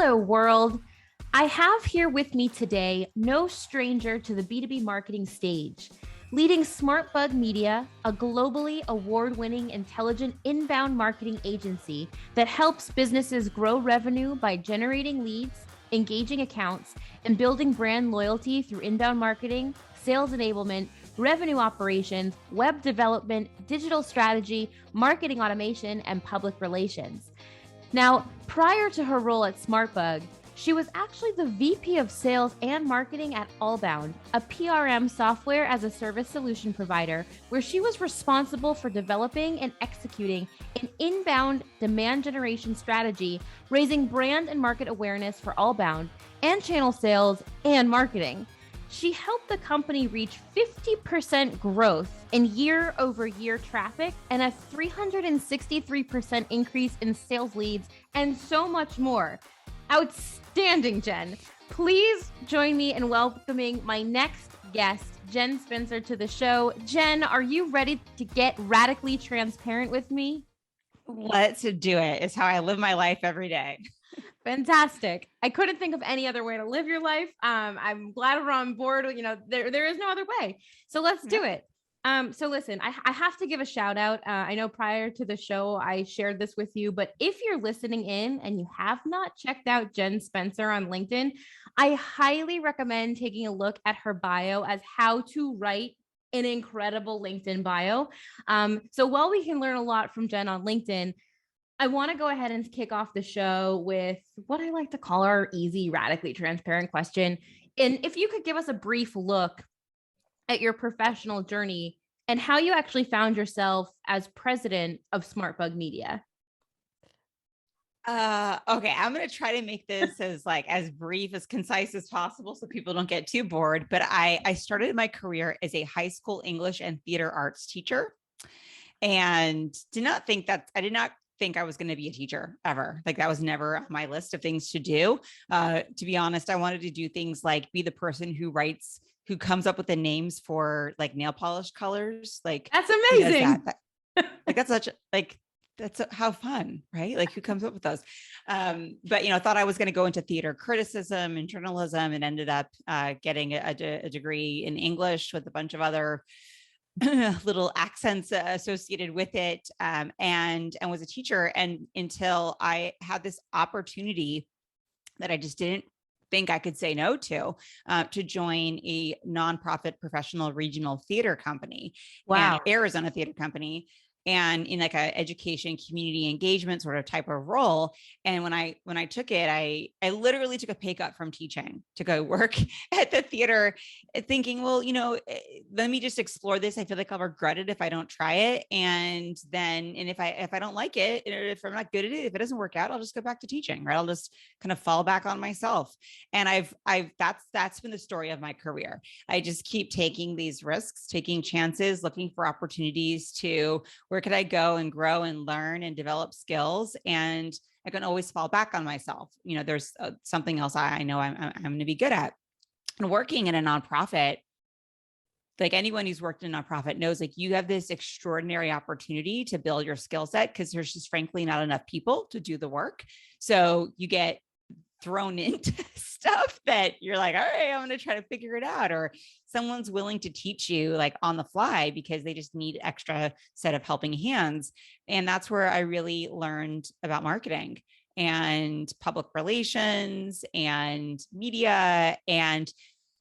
Hello, world. I have here with me today no stranger to the B2B marketing stage. Leading SmartBug Media, a globally award-winning intelligent inbound marketing agency that helps businesses grow revenue by generating leads, engaging accounts, and building brand loyalty through inbound marketing, sales enablement, revenue operations, web development, digital strategy, marketing automation, and public relations. Now, prior to her role at SmartBug, she was actually the VP of Sales and Marketing at Allbound, a PRM software as a service solution provider, where she was responsible for developing and executing an inbound demand generation strategy, raising brand and market awareness for Allbound, and channel sales and marketing. She helped the company reach 50% growth in year-over-year traffic and a 363% increase in sales leads and so much more. Outstanding, Jen. Please join me in welcoming my next guest, Jen Spencer, to the show. Jen, are you ready to get radically transparent with me? Let's do it. It's how I live my life every day. Fantastic. I couldn't think of any other way to live your life. I'm glad we're on board. You know, there is no other way. So let's do it. So listen, I have to give a shout out. I know prior to the show, I shared this with you, but if you're listening in and you have not checked out Jen Spencer on LinkedIn, I highly recommend taking a look at her bio as how to write an incredible LinkedIn bio. So while we can learn a lot from Jen on LinkedIn, I want to go ahead and kick off the show with what I like to call our easy, radically transparent question. And if you could give us a brief look at your professional journey and how you actually found yourself as president of SmartBug Media. Okay, I'm going to try to make this as brief, as concise as possible so people don't get too bored. But I started my career as a high school English and theater arts teacher and I did not think I was going to be a teacher ever. Like that was never on my list of things to do. To be honest, I wanted to do things like be the person who comes up with the names for like nail polish colors. Like that's amazing. That's how fun, right? Like who comes up with those? But, thought I was going to go into theater criticism and journalism and ended up getting a degree in English with a bunch of other little accents associated with it, and was a teacher. And until I had this opportunity that I just didn't think I could say no to join a nonprofit professional regional theater company. Wow. And Arizona theater company. And in like a education, community engagement sort of type of role. And when I took it, I literally took a pay cut from teaching to go work at the theater, thinking, well, let me just explore this. I feel like I'll regret it if I don't try it. And if I don't like it, if I'm not good at it, if it doesn't work out, I'll just go back to teaching, right? I'll just kind of fall back on myself. And that's been the story of my career. I just keep taking these risks, taking chances, looking for opportunities to where could I go and grow and learn and develop skills? And I can always fall back on myself. There's something else I know I'm going to be good at. And working in a nonprofit, like anyone who's worked in a nonprofit knows, like you have this extraordinary opportunity to build your skill set because there's just frankly not enough people to do the work. So you get thrown into stuff that you're like, all right, I'm going to try to figure it out. Or someone's willing to teach you like on the fly because they just need extra set of helping hands. And that's where I really learned about marketing and public relations and media and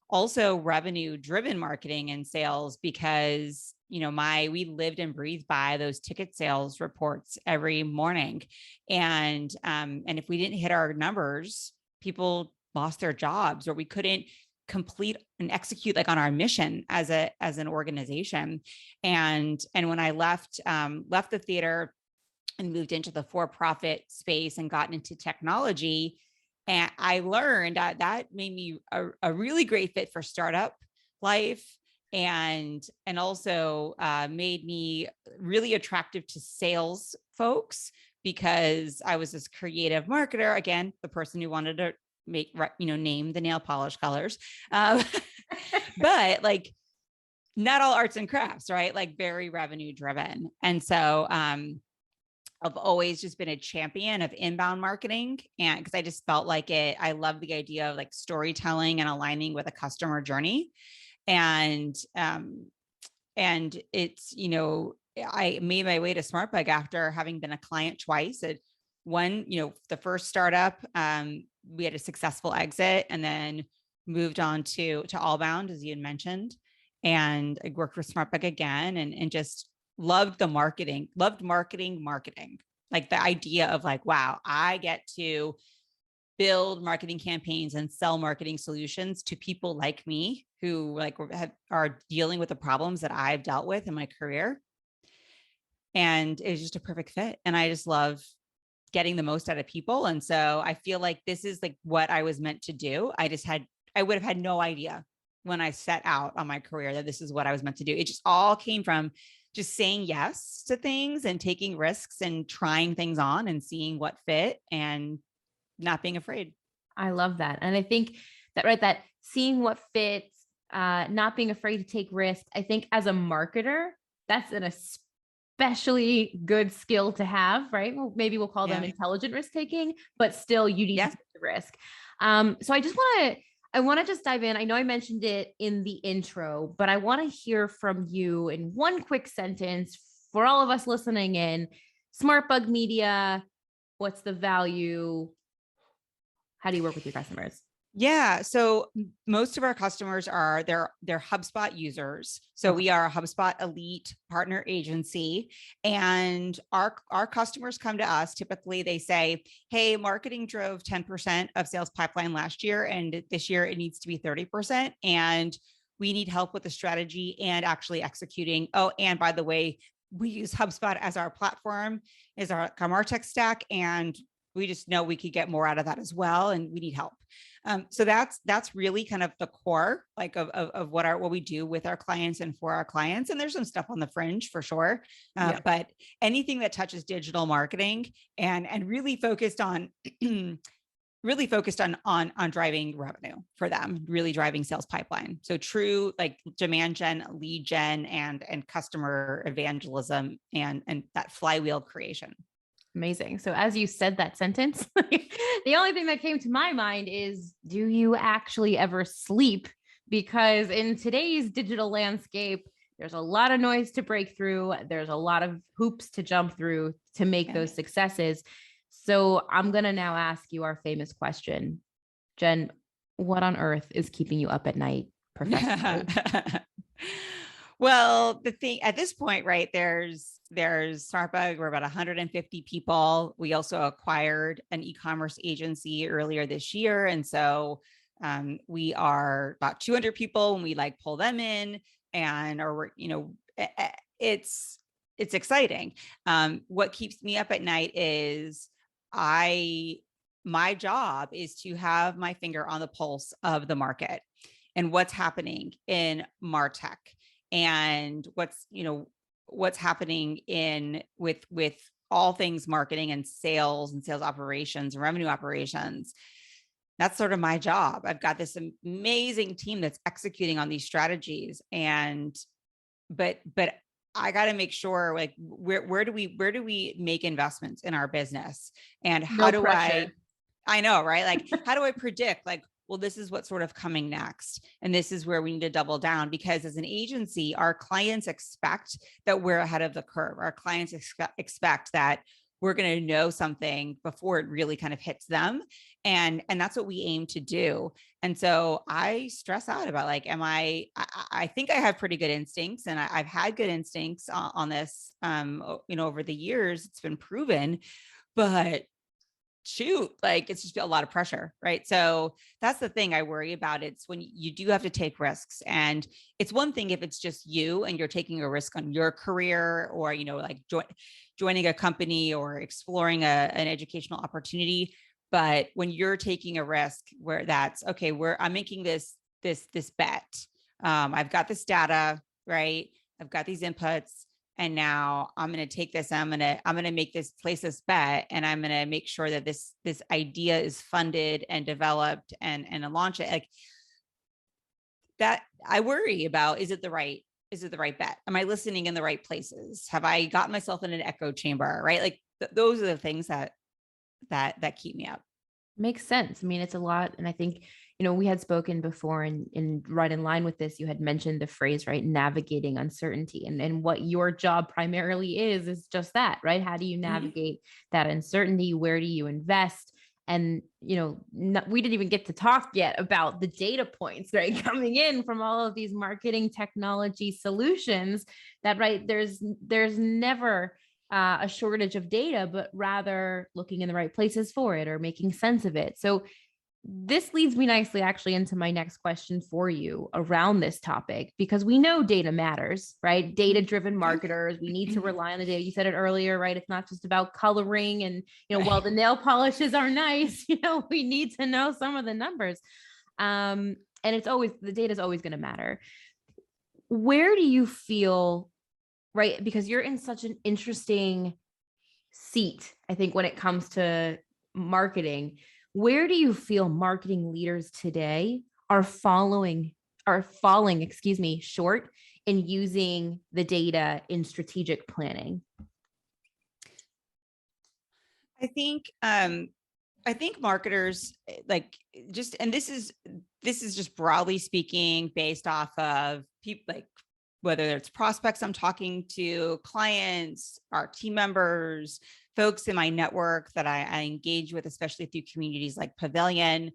also revenue driven marketing and sales because we lived and breathed by those ticket sales reports every morning. And if we didn't hit our numbers, people lost their jobs or we couldn't complete and execute like on our mission as an organization. And when I left the theater and moved into the for-profit space and gotten into technology, and I learned that made me a really great fit for startup life. And also made me really attractive to sales folks because I was this creative marketer, again, the person who wanted to name the nail polish colors. But like not all arts and crafts, right? Like very revenue driven. And so I've always just been a champion of inbound marketing. And because I just felt like I love the idea of like storytelling and aligning with a customer journey. And, it's, I made my way to SmartBug after having been a client twice. At one, the first startup, we had a successful exit and then moved on to Allbound, as you had mentioned. And I worked with SmartBug again and just loved marketing, like the idea of like, wow, I get to build marketing campaigns and sell marketing solutions to people like me who like are dealing with the problems that I've dealt with in my career. And it was just a perfect fit. And I just love getting the most out of people. And so I feel like this is like what I was meant to do. I would have had no idea when I set out on my career that this is what I was meant to do. It just all came from just saying yes to things and taking risks and trying things on and seeing what fit and not being afraid. I love that. And I think that, right, that seeing what fits, not being afraid to take risks. I think as a marketer, that's an especially good skill to have, right? Well, maybe we'll call them intelligent risk taking, but still you need to take the risk. So I want to just dive in. I know I mentioned it in the intro, but I want to hear from you in one quick sentence for all of us listening in. SmartBug Media, what's the value? How do you work with your customers? Yeah. So most of our customers are they're HubSpot users. So we are a HubSpot elite partner agency, and our customers come to us. Typically they say, hey, marketing drove 10% of sales pipeline last year, and this year it needs to be 30%. And we need help with the strategy and actually executing. Oh, and by the way, we use HubSpot as our platform, as our tech stack. And we just know we could get more out of that as well. And we need help. So that's really kind of the core, like of what we do with our clients and for our clients. And there's some stuff on the fringe for sure. But anything that touches digital marketing and really focused on driving revenue for them, really driving sales pipeline. So true, like demand gen, lead gen, and customer evangelism and that flywheel creation. Amazing. So as you said that sentence, the only thing that came to my mind is, do you actually ever sleep? Because in today's digital landscape, there's a lot of noise to break through. There's a lot of hoops to jump through to make those successes. So I'm going to now ask you our famous question. Jen, what on earth is keeping you up at night professionally? Well, the thing at this point, right, there's SmartBug. We're about 150 people. We also acquired an e-commerce agency earlier this year. And so we are about 200 people when we like pull them in, and it's exciting. What keeps me up at night is my job is to have my finger on the pulse of the market and what's happening in MarTech and what's happening with all things marketing and sales operations and revenue operations. That's sort of my job. I've got this amazing team that's executing on these strategies, but I got to make sure, like, where do we make investments in our business, and how do I know, right? Like, how do I predict, like, well, this is what's sort of coming next, and this is where we need to double down, because as an agency, our clients expect that we're ahead of the curve. Our clients expect that we're going to know something before it really kind of hits them. And that's what we aim to do. And so I stress out about, like, I think I have pretty good instincts, and I've had good instincts on this, over the years. It's been proven, but shoot, like, it's just a lot of pressure, right? So that's the thing I worry about. It's when you do have to take risks, and it's one thing if it's just you and you're taking a risk on your career, or, like joining a company or exploring an educational opportunity. But when you're taking a risk where that's okay, I'm making this bet. I've got this data, right? I've got these inputs, and now I'm going to take this. I'm going to place this bet, and I'm going to make sure that this idea is funded and developed and launch it. Like that, I worry about, is it the right bet? Am I listening in the right places? Have I gotten myself in an echo chamber, right? Like those are the things that keep me up. Makes sense. I mean, it's a lot. And I think, we had spoken before and right in line with this, you had mentioned the phrase, right? Navigating uncertainty. And what your job primarily is just that, right? How do you navigate that uncertainty? Where do you invest? And, we didn't even get to talk yet about the data points, right? Coming in from all of these marketing technology solutions that, right, there's never a shortage of data, but rather looking in the right places for it or making sense of it. So this leads me nicely actually into my next question for you around this topic, because we know data matters, right? Data-driven marketers, we need to rely on the data. You said it earlier, right? It's not just about coloring and, while the nail polishes are nice, we need to know some of the numbers. And the data is always going to matter. Where do you feel, right? Because you're in such an interesting seat, I think, when it comes to marketing. Where do you feel marketing leaders today are falling, short in using the data in strategic planning? I think marketers and this is just broadly speaking based off of people, like whether it's prospects I'm talking to, clients, our team members, folks in my network that I engage with, especially through communities like Pavilion.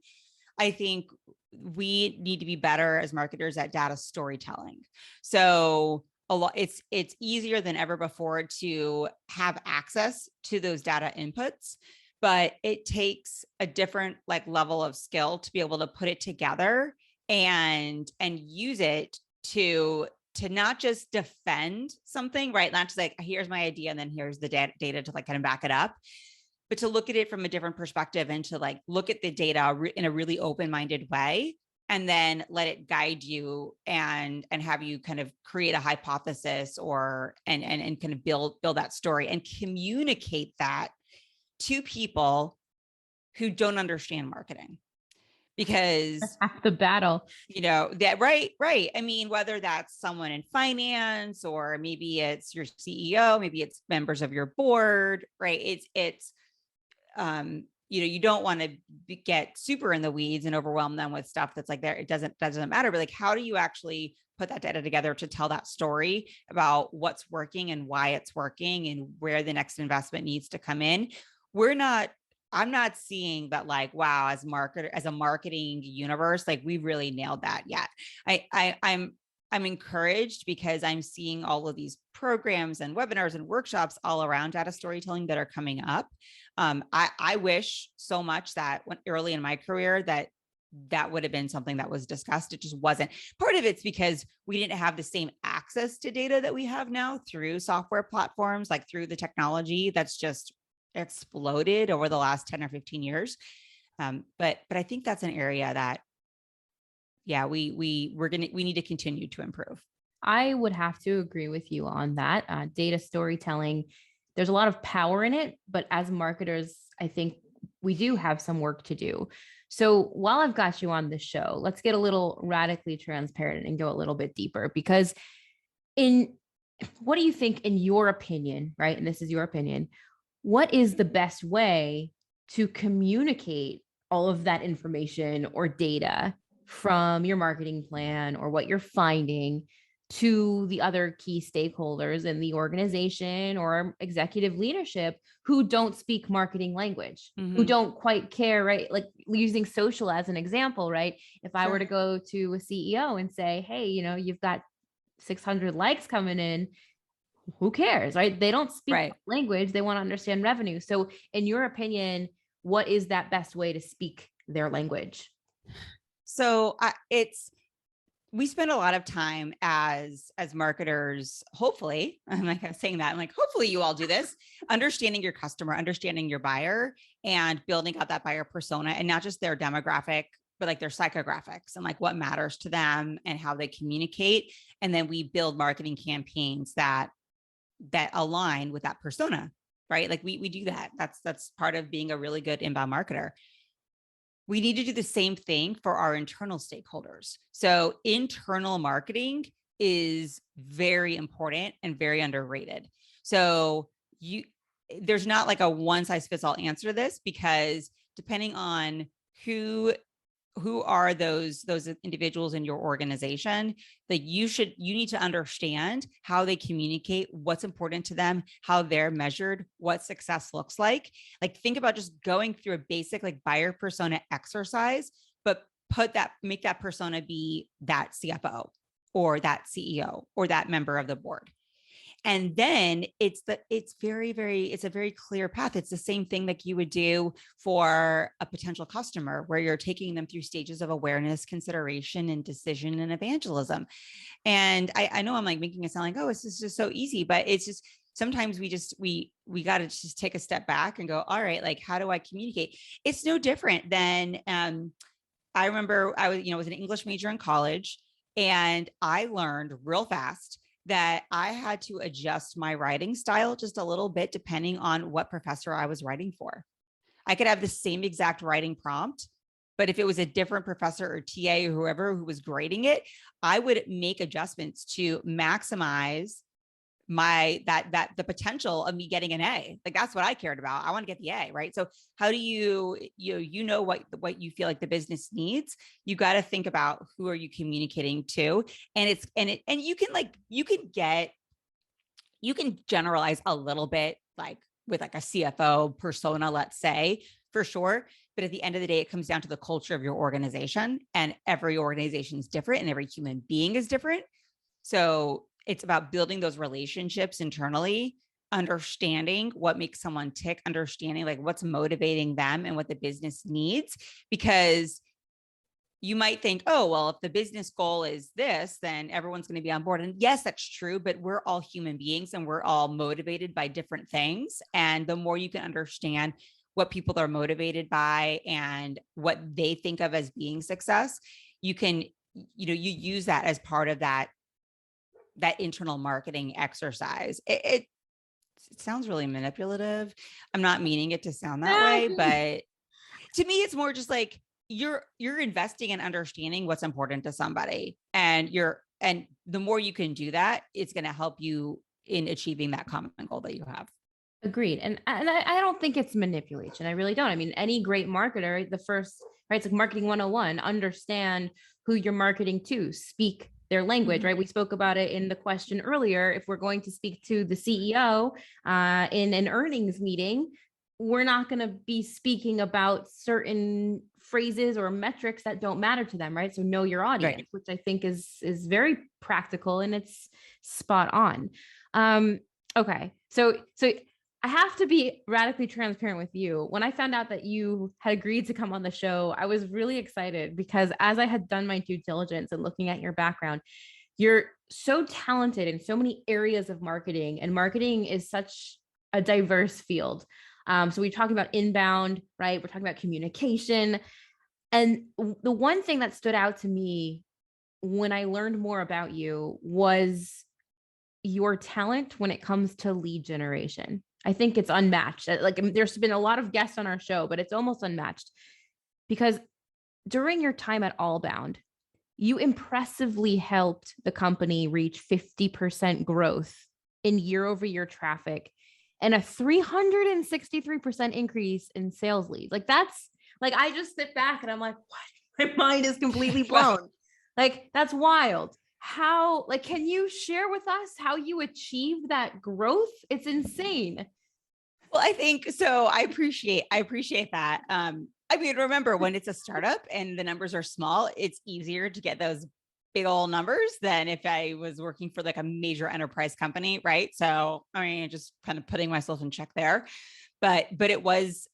I think we need to be better as marketers at data storytelling. So it's easier than ever before to have access to those data inputs, but it takes a different level of skill to be able to put it together and use it to not just defend something, right? Not just here's my idea and then here's the data to kind of back it up, but to look at it from a different perspective and to look at the data in a really open-minded way, and then let it guide you and have you kind of create a hypothesis and kind of build that story and communicate that to people who don't understand marketing. Because that's half the battle, that right. I mean, whether that's someone in finance, or maybe it's your CEO, maybe it's members of your board, right? It's you don't want to get super in the weeds and overwhelm them with stuff that's there. It doesn't matter. But how do you actually put that data together to tell that story about what's working and why it's working and where the next investment needs to come in? I'm not seeing that wow, as a marketing universe, we really nailed that yet. I'm encouraged because I'm seeing all of these programs and webinars and workshops all around data storytelling that are coming up. I wish so much that when early in my career that would have been something that was discussed. It just wasn't. Part of it's because we didn't have the same access to data that we have now through software platforms, through the technology that's just exploded over the last 10 or 15 years. But I think that's an area that, we need to continue to improve. I would have to agree with you on that. Data storytelling, there's a lot of power in it, but as marketers, I think we do have some work to do. So while I've got you on the show, let's get a little radically transparent and go a little bit deeper, because what do you think, in your opinion, right? And this is your opinion, what is the best way to communicate all of that information or data from your marketing plan or what you're finding to the other key stakeholders in the organization or executive leadership who don't speak marketing language, who don't quite care, right? Using social as an example, right? If I were to go to a CEO and say, hey, you've got 600 likes coming in, who cares, right? They don't speak language. They want to understand revenue. So in your opinion, what is that best way to speak their language? So we spend a lot of time as marketers, hopefully, I'm saying that, hopefully you all do this, understanding your customer, understanding your buyer, and building out that buyer persona, and not just their demographic, but their psychographics and what matters to them and how they communicate. And then we build marketing campaigns that align with that persona, right? We do that. That's part of being a really good inbound marketer. We need to do the same thing for our internal stakeholders. So internal marketing is very important and very underrated. So there's not like a one size fits all answer to this, because depending on who are those individuals in your organization, that you need to understand how they communicate, what's important to them, how they're measured, what success looks like. Like, think about just going through a basic like buyer persona exercise, but make that persona be that CFO or that CEO or that member of the board. And then it's a very clear path. It's the same thing like you would do for a potential customer, where you're taking them through stages of awareness, consideration, and decision and evangelism. And I know I'm like making it sound like, oh, it's just so easy, but it's just, sometimes we got to just take a step back and go, all right, like, how do I communicate? It's no different than, I remember I was an English major in college, and I learned real fast that I had to adjust my writing style just a little bit depending on what professor I was writing for. I could have the same exact writing prompt, but if it was a different professor or TA or whoever who was grading it, I would make adjustments to maximize the potential of me getting an A. Like, that's what I cared about. I want to get the A, right? So how do you what you feel like the business needs? You got to think about who are you communicating to, and you can generalize a little bit, like with like a CFO persona, let's say, for sure. But at the end of the day, it comes down to the culture of your organization, and every organization is different and every human being is different. So it's about building those relationships internally, understanding what makes someone tick, understanding like what's motivating them and what the business needs. Because you might think, oh, well, if the business goal is this, then everyone's going to be on board. And yes, that's true, but we're all human beings and we're all motivated by different things. And the more you can understand what people are motivated by and what they think of as being success, you can, you use that as part of that internal marketing exercise. It sounds really manipulative. I'm not meaning it to sound that way, but to me, it's more just like you're investing in understanding what's important to somebody, and the more you can do that, it's going to help you in achieving that common goal that you have. Agreed. And I don't think it's manipulation. I really don't. I mean, any great marketer, the first, right? It's like marketing 101, understand who you're marketing to, speak their language, right? We spoke about it in the question earlier. If we're going to speak to the CEO in an earnings meeting, we're not going to be speaking about certain phrases or metrics that don't matter to them, right? So know your audience, right, which I think is very practical and it's spot on. Okay. So I have to be radically transparent with you. When I found out that you had agreed to come on the show, I was really excited because as I had done my due diligence and looking at your background, you're so talented in so many areas of marketing, and marketing is such a diverse field. So we're talking about inbound, right? We're talking about communication. And the one thing that stood out to me when I learned more about you was your talent when it comes to lead generation. I think it's unmatched. Like, there's been a lot of guests on our show, but it's almost unmatched because during your time at Allbound, you impressively helped the company reach 50% growth in year-over-year traffic and a 363% increase in sales leads. Like, that's like, I just sit back and I'm like, what? My mind is completely blown. Like, that's wild. How, like, can you share with us how you achieved that growth? It's insane. Well, I think so. I appreciate that. I mean, remember when it's a startup and the numbers are small, it's easier to get those big old numbers than if I was working for like a major enterprise company. Right. So, I mean, just kind of putting myself in check there, but it was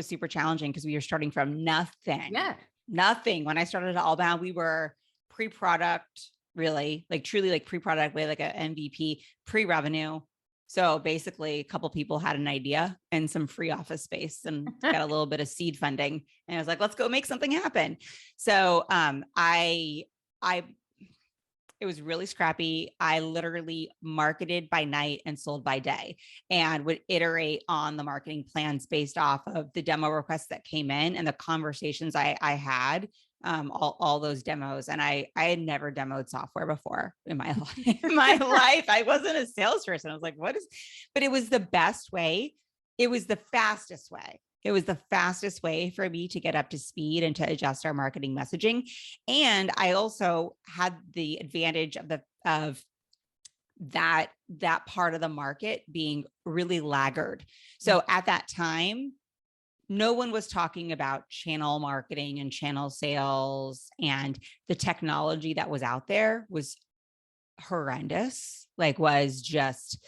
super challenging because we were starting from nothing. Yeah. Nothing. When I started at Allbound, we were pre-product, really, like truly like pre-product, way like an MVP, pre-revenue. So basically a couple people had an idea and some free office space and got a little bit of seed funding. And I was like, let's go make something happen. So it was really scrappy. I literally marketed by night and sold by day, and would iterate on the marketing plans based off of the demo requests that came in and the conversations I had, all those demos. And I had never demoed software before in my life. I wasn't a salesperson. I was like, but it was the best way it was the fastest way. It was the fastest way for me to get up to speed and to adjust our marketing messaging. And I also had the advantage of that part of the market being really laggard. So at that time, no one was talking about channel marketing and channel sales, and the technology that was out there was horrendous, like was just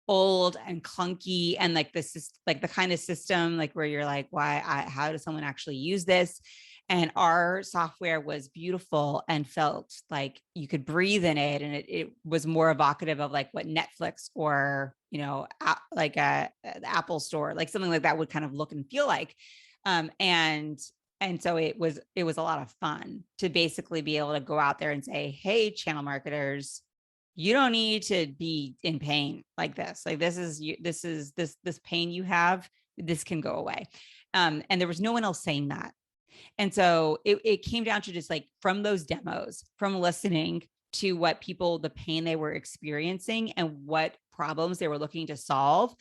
old and clunky, and like this is like the kind of system like where you're like, how does someone actually use this? And our software was beautiful and felt like you could breathe in it, and it was more evocative of like what Netflix or like the Apple Store, like something like that would kind of look and feel like. And so it was a lot of fun to basically be able to go out there and say, hey, channel marketers, you don't need to be in pain like this. Like this pain you have, this can go away. And there was no one else saying that. And so it came down to just like from those demos, from listening to what the pain they were experiencing and what problems they were looking to solve.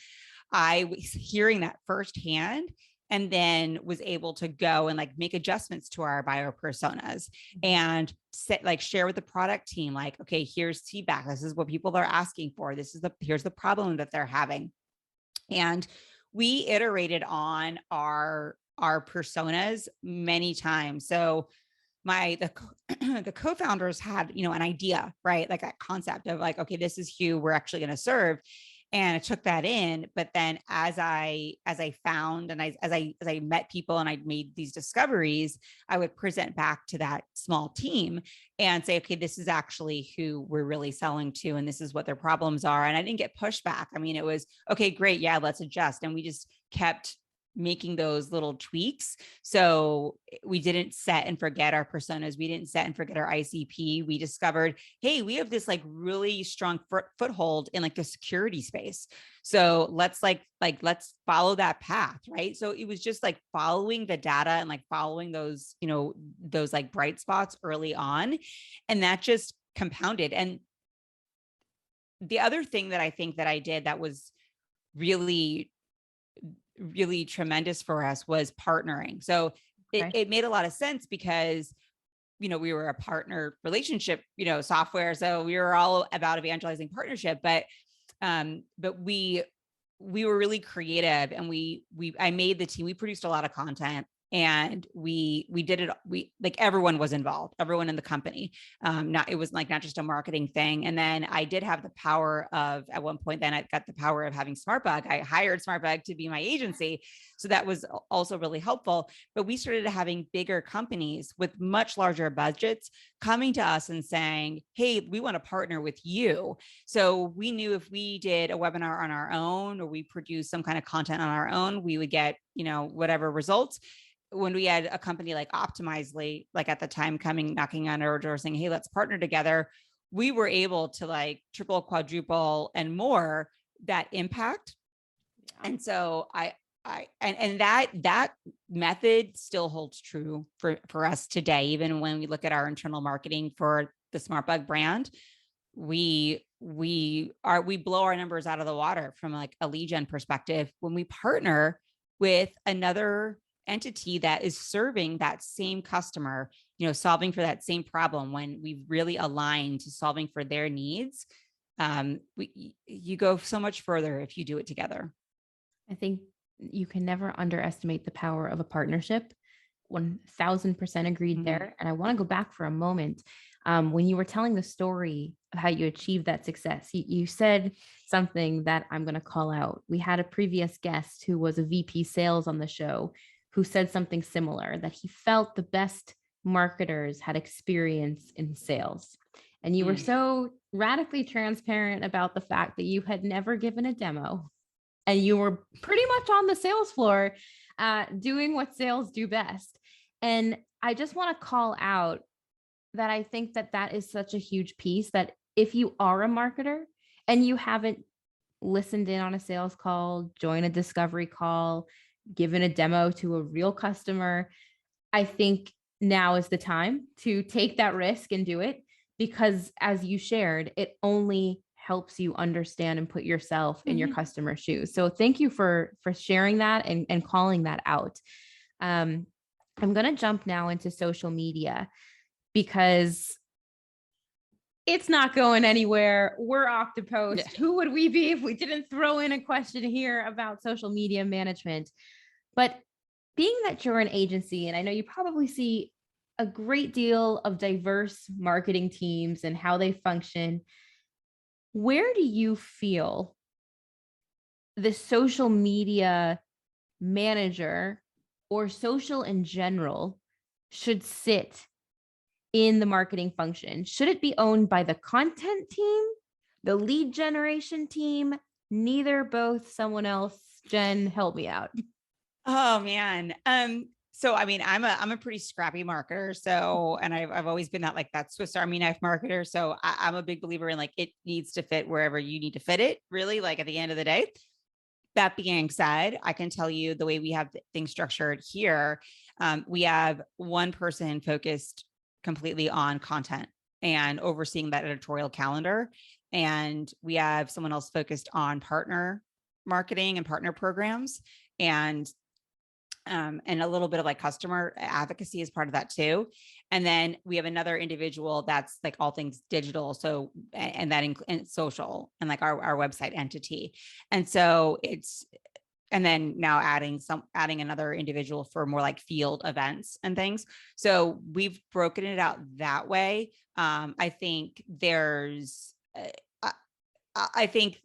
I was hearing that firsthand, and then was able to go and like make adjustments to our buyer personas and share with the product team, like, okay, here's feedback. This is what people are asking for. Here's the problem that they're having. And we iterated on our personas many times. So the co-founders had, an idea, right? Like that concept of like, okay, this is who we're actually going to serve. And I took that in, but then as I found, and as I met people and I made these discoveries, I would present back to that small team and say, okay, this is actually who we're really selling to, and this is what their problems are. And I didn't get pushback. I mean, it was, okay, great. Yeah, let's adjust. And we just kept making those little tweaks. So we didn't set and forget our personas. We didn't set and forget our ICP. We discovered, hey, we have this like really strong foothold in like the security space. So let's let's follow that path. Right. So it was just like following the data and like following those, those like bright spots early on. And that just compounded. And the other thing that I think that I did that was really tremendous for us was partnering. So it made a lot of sense because, we were a partner relationship, software. So we were all about evangelizing partnership, but we were really creative, and I made the team, we produced a lot of content, and we did it. Like everyone was involved, everyone in the company. It was like not just a marketing thing. And then I did have the power of, at one point, then I got the power of having SmartBug. I hired SmartBug to be my agency. So that was also really helpful. But we started having bigger companies with much larger budgets coming to us and saying, hey, we want to partner with you. So we knew if we did a webinar on our own, or we produced some kind of content on our own, we would get, whatever results. When we had a company like Optimizely, like at the time knocking on our door saying, hey, let's partner together, we were able to like triple, quadruple, and more that impact. Yeah. And so that method still holds true for us today. Even when we look at our internal marketing for the SmartBug brand, we blow our numbers out of the water from like a lead gen perspective when we partner with another entity that is serving that same customer, solving for that same problem. When we really align to solving for their needs, you go so much further if you do it together. I think you can never underestimate the power of a partnership. 1000% agreed there. And I want to go back for a moment. When you were telling the story of how you achieved that success, you said something that I'm going to call out. We had a previous guest who was a VP sales on the show who said something similar, that he felt the best marketers had experience in sales. And you were so radically transparent about the fact that you had never given a demo, and you were pretty much on the sales floor doing what sales do best. And I just want to call out that I think that is such a huge piece, that if you are a marketer and you haven't listened in on a sales call, joined a discovery call, given a demo to a real customer, I think now is the time to take that risk and do it, because as you shared, it only helps you understand and put yourself in your customer's shoes. So thank you for sharing that and calling that out. I'm going to jump now into social media because it's not going anywhere. We're Oktopost. Yeah. Who would we be if we didn't throw in a question here about social media management? But being that you're an agency, and I know you probably see a great deal of diverse marketing teams and how they function, where do you feel the social media manager or social in general should sit in the marketing function? Should it be owned by the content team, the lead generation team, neither, both, someone else? Jen, help me out. Oh man. So I mean, I'm a pretty scrappy marketer. So, and I've always been that Swiss Army knife marketer. So I'm a big believer in like, it needs to fit wherever you need to fit it, really, like at the end of the day. That being said, I can tell you the way we have things structured here, we have one person focused completely on content and overseeing that editorial calendar. And we have someone else focused on partner marketing and partner programs, and a little bit of like customer advocacy as part of that too. And then we have another individual that's like all things digital. So, and that includes social and like our website entity. And so and then now adding another individual for more like field events and things. So we've broken it out that way. I think I think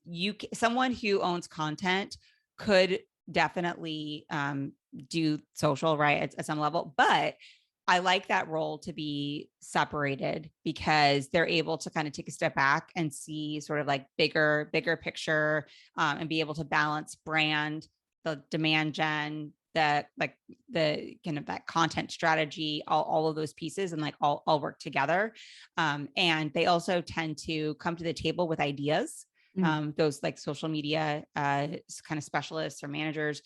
someone who owns content could definitely do social, right, at some level, but I like that role to be separated because they're able to kind of take a step back and see sort of like bigger picture, and be able to balance brand, the demand gen, the kind of that content strategy, all of those pieces, and like all work together. And they also tend to come to the table with ideas. Those like social media kind of specialists or managers,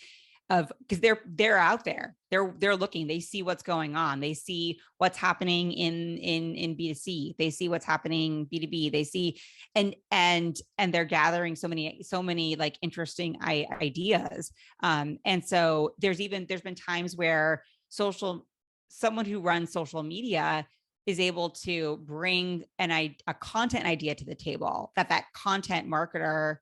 because they're out there, they're looking, they see what's going on, they see what's happening in B2C, they see what's happening B2B, they see and they're gathering so many like interesting ideas. And so there's been times where someone who runs social media is able to bring a content idea to the table that content marketer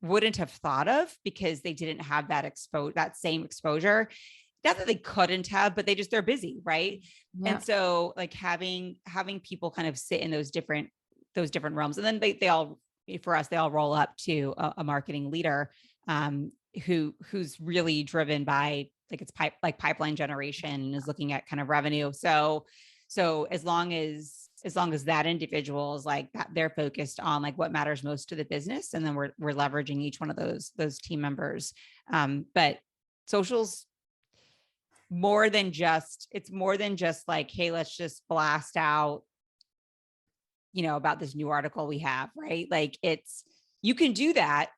wouldn't have thought of because they didn't have that same exposure. Not that they couldn't have, but they're busy, right? Yeah. And so like having people kind of sit in those different realms, and then they all roll up to a marketing leader who's really driven by like it's pipeline generation and is looking at kind of revenue. So as long as that individual is like that, they're focused on like what matters most to the business, and then we're leveraging each one of those team members. But social's more than just like, hey, let's just blast out, about this new article we have, right? Like you can do that,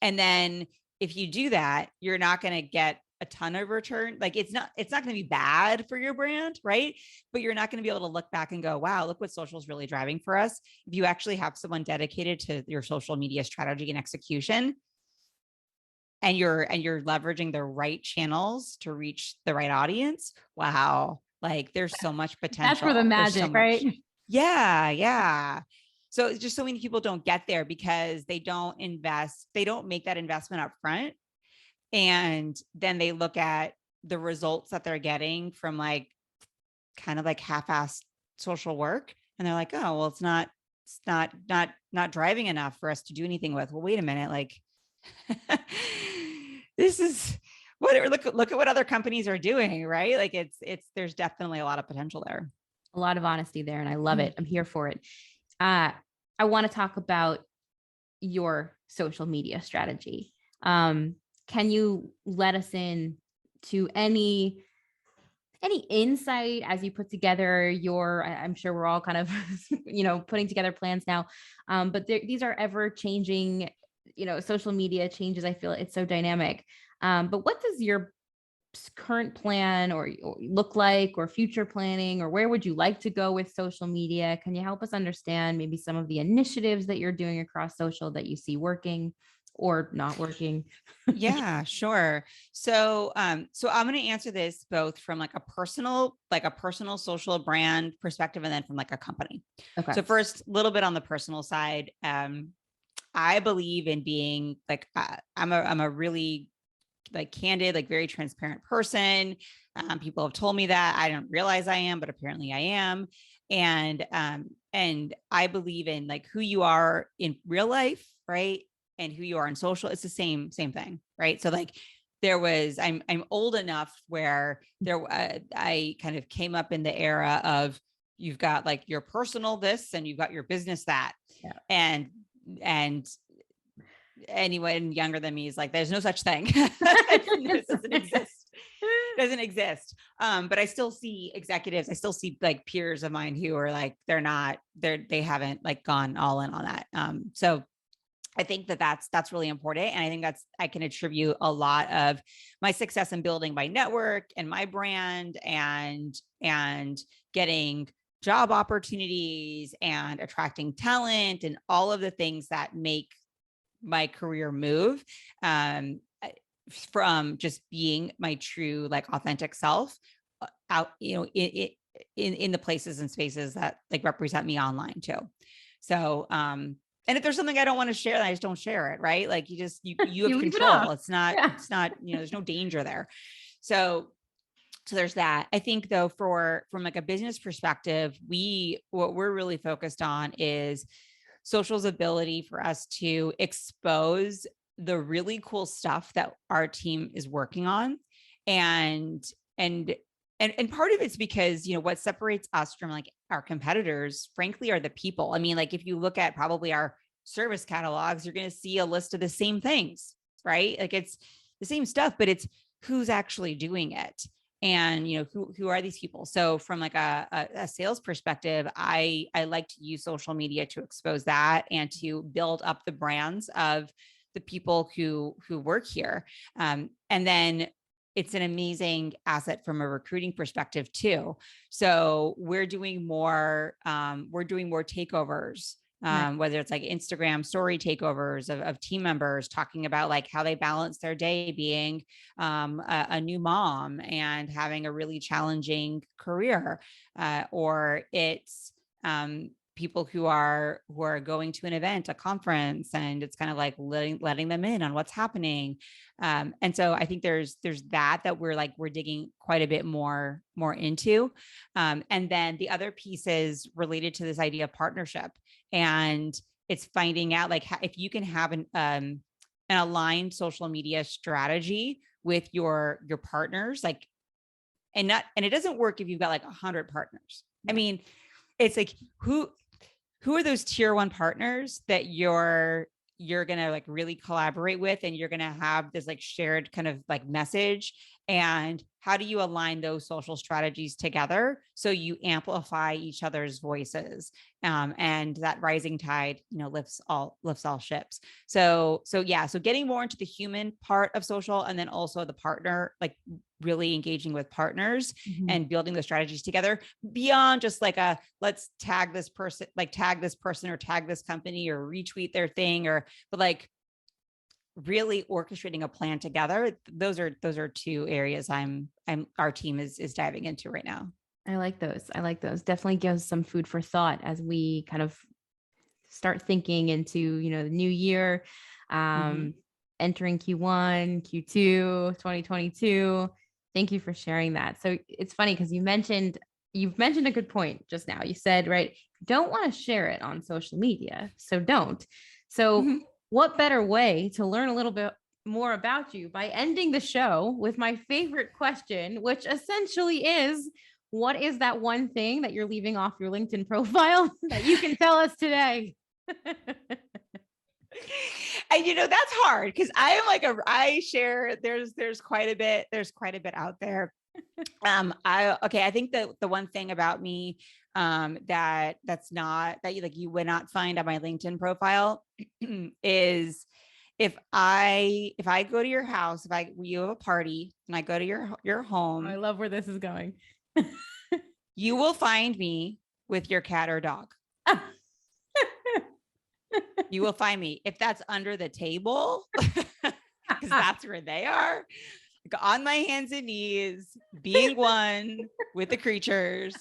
and then if you do that, you're not going to get a ton of return. Like it's not going to be bad for your brand, right? But you're not going to be able to look back and go, wow, look what social is really driving for us. If you actually have someone dedicated to your social media strategy and execution, and you're leveraging the right channels to reach the right audience, wow, like there's so much potential. That's for the magic, right? Yeah. So just so many people don't get there because they don't make that investment up front. And then they look at the results that they're getting from like kind of like half-assed social work, and they're like, oh, well, it's not driving enough for us to do anything with. Well, wait a minute, like this is look at what other companies are doing, right? Like there's definitely a lot of potential there. A lot of honesty there, and I love it. I'm here for it. I want to talk about your social media strategy. Can you let us in to any insight as you put together I'm sure we're all kind of, putting together plans now. But these are ever changing, social media changes. I feel it's so dynamic. But what does your current plan or look like, or future planning, or where would you like to go with social media? Can you help us understand maybe some of the initiatives that you're doing across social that you see working or not working? Yeah, sure. So, so I'm going to answer this both from like a personal social brand perspective, and then from like a company. Okay. So first, a little bit on the personal side. I believe in being like, I'm a really like candid, like very transparent person. People have told me that. I don't realize I am, but apparently I am. And I believe in like who you are in real life, right? And who you are in social. It's the same thing, right? So like I'm old enough where I kind of came up in the era of you've got like your personal this and you've got your business that. Yeah. And anyone younger than me is like, there's no such thing. This doesn't exist. But I still see executives, I still see like peers of mine who are like, they haven't like gone all in on that. So I think that's really important. And I think I can attribute a lot of my success in building my network and my brand and getting job opportunities and attracting talent and all of the things that make my career move, from just being my true, like authentic self out, in the places and spaces that like represent me online too. So, and if there's something I don't want to share, I just don't share it. Right. Like you have control. It's not, there's no danger there. So there's that. I think though, from like a business perspective, what we're really focused on is social's ability for us to expose the really cool stuff that our team is working on. And part of it's because, what separates us from like our competitors, frankly, are the people. I mean, like if you look at probably our service catalogs, you're going to see a list of the same things, right? Like it's the same stuff, but it's who's actually doing it. And, who are these people? So from like a sales perspective, I like to use social media to expose that and to build up the brands of the people who work here. And then it's an amazing asset from a recruiting perspective too. So we're doing more takeovers. Whether it's like Instagram story takeovers of team members talking about like how they balance their day being a new mom and having a really challenging career, or it's people who are going to an event, a conference, and it's kind of like letting them in on what's happening. And so I think there's that we're digging quite a bit more into. And then the other piece is related to this idea of partnership. And it's finding out like if you can have an aligned social media strategy with your partners, like, and it doesn't work if you've got like 100 partners. I mean, it's like who are those tier one partners that you're going to like really collaborate with, and you're going to have this like shared kind of like message, and how do you align those social strategies together so you amplify each other's voices, and that rising tide, lifts all ships. So getting more into the human part of social, and then also the partner, like really engaging with partners and building those strategies together beyond just like let's tag this person or tag this company or retweet their thing, but like really orchestrating a plan together. Those are two areas our team is diving into right now. I like those. Definitely gives some food for thought as we kind of start thinking into, the new year, entering Q1, Q2, 2022. Thank you for sharing that. So it's funny because you've mentioned a good point just now. You said, right, don't want to share it on social media, so don't. So what better way to learn a little bit more about you by ending the show with my favorite question, which essentially is, what is that one thing that you're leaving off your LinkedIn profile that you can tell us today? And that's hard because I am like I share, there's quite a bit out there. I think that the one thing about me that's not that you would not find on my LinkedIn profile is if I go to your house, you have a party and I go to your home, I love where this is going. you will find me with your cat or dog. You will find me. If that's under the table, because that's where they are, like on my hands and knees, being one with the creatures.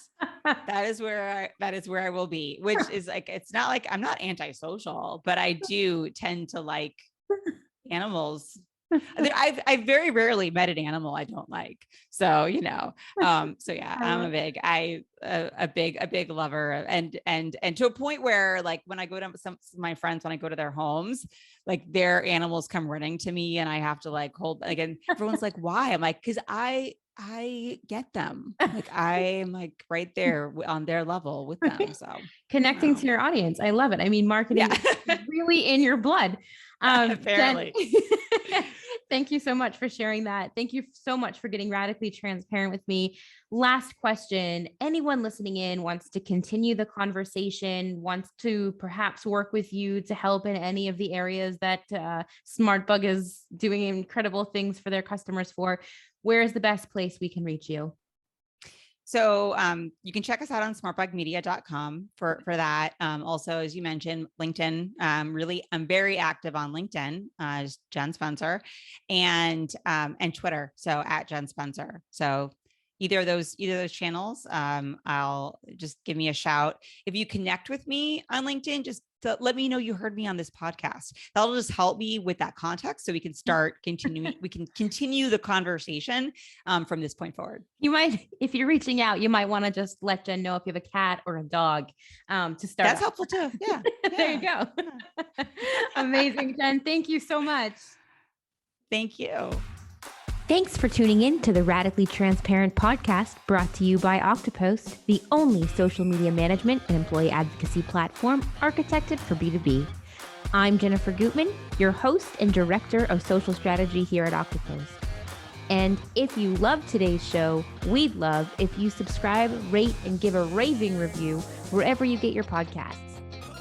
That is where I will be, which is like, it's not like I'm not antisocial, but I do tend to like animals. I've very rarely met an animal I don't like. So, so yeah, I'm a big lover, and to a point where like when I go to some of my friends, when I go to their homes, like their animals come running to me and I have to like hold, like, and everyone's like, why? I'm like, cause I get them. Like I'm like right there on their level with them. So Connecting to your audience. I love it. I mean, marketing is really in your blood. Apparently. Thank you so much for sharing that. Thank you so much for getting radically transparent with me. Last question. Anyone listening in wants to continue the conversation, wants to perhaps work with you to help in any of the areas that SmartBug is doing incredible things for their customers for, where is the best place we can reach you? So you can check us out on smartbugmedia.com for that. Also, as you mentioned, LinkedIn. I'm very active on LinkedIn, Jen Spencer, and Twitter. So at Jen Spencer. So either of those channels, I'll just give me a shout. If you connect with me on LinkedIn, just to let me know you heard me on this podcast. That'll just help me with that context so we can continue the conversation from this point forward. You might, if you're reaching out, you might want to just let Jen know if you have a cat or a dog to start. That's helpful too. Yeah. There you go. Amazing, Jen. Thank you so much. Thank you. Thanks for tuning in to the Radically Transparent podcast, brought to you by Oktopost, the only social media management and employee advocacy platform architected for B2B. I'm Jennifer Gutman, your host and director of social strategy here at Oktopost. And if you love today's show, we'd love if you subscribe, rate, and give a raving review wherever you get your podcasts.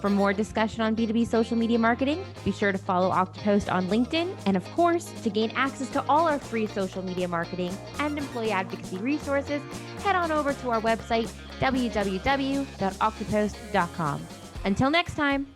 For more discussion on B2B social media marketing, be sure to follow Oktopost on LinkedIn. And of course, to gain access to all our free social media marketing and employee advocacy resources, head on over to our website, www.oktopost.com. Until next time.